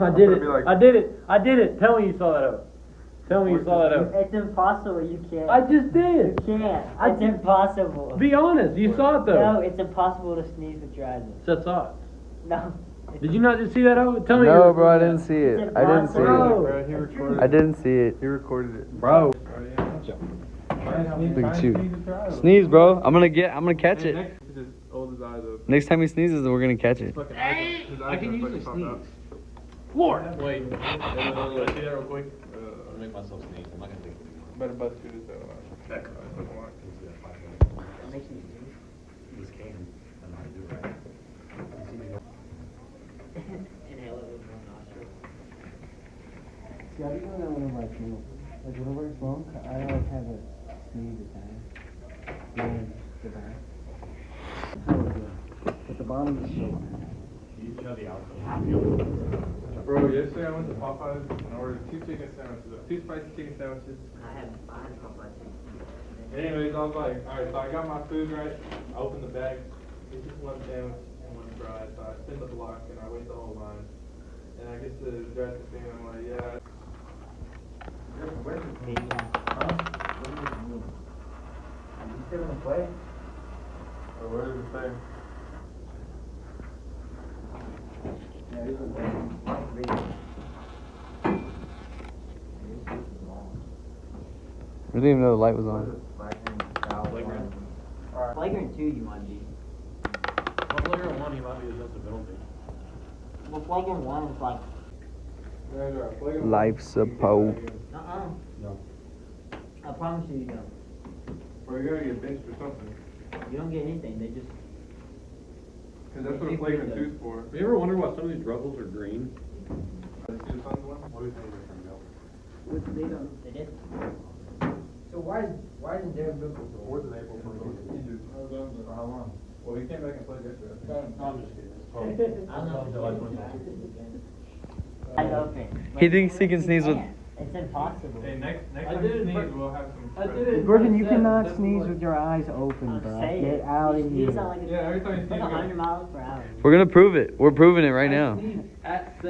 I did it. I did it. I did it. Tell me you saw that out. Tell me you saw that out. It's impossible. You can't. I just did. You can't. It's impossible. Be honest. You saw it though. No, it's impossible to sneeze with your eyes open. That's odd. No. Did you not just see that out? Tell me. No, bro, I didn't see it. I didn't see it. Bro, he recorded I didn't see it. He recorded it. Bro. Look at you. Sneeze, bro. I'm gonna catch it. Next, he just hold his eyes open. Next time he sneezes, we're gonna catch it. I can usually sneeze. Lord. Wait, can I see that real quick? I'll make myself sneeze. I'm not gonna think. Better bust through this out. That makes me sneeze. This can. I know how to do it right. Inhale it with one nostril. See, I be doing that whenever I smoke. Like whenever I smoke, I always have a sneeze attack. Then the back. How would it go? But the bottom is so high. You should have the outcome. Bro, yesterday I went to Popeyes and ordered 2 chicken sandwiches, 2 spicy chicken sandwiches. I had Popeye too. Anyways, I was like, alright, so I got my food right. I opened the bag. It's just one sandwich and one fry. So I spin the block and I wait the whole line. And I get to dress the thing and I'm like, yeah. Where's the plate? Huh? What do you mean? You still gonna play? Or what does it say? Yeah, he's gonna play. I didn't even know the light was on. Flagrant 2 you might be. Well, flagrant 1, he might be just a penalty. Well, flagrant 1 is like, Life support. no. I promise you don't. Or you're gonna get benched or something. You don't get anything. They just. Because that's what a flagrant 2's for. You ever wonder why some of these ruffles are green? See the sun's one? What do you think they're from milk? Which they don't. They did. So why isn't Derek Bickle so? 4th of April for Egypt. For how long? Well, he came back and played yesterday. No, I'm just kidding. I don't know. I open. He thinks he can sneeze with. It's impossible. Hey, next I time did you it, sneeze, but- we'll have some. I did it. Griffin, you cannot sneeze with your eyes open, I'm bro. saying. Get out of You here. sound like Yeah, every time you it's sneeze, like you go. 100 miles per hour. We're gonna prove it. We're proving it right now. At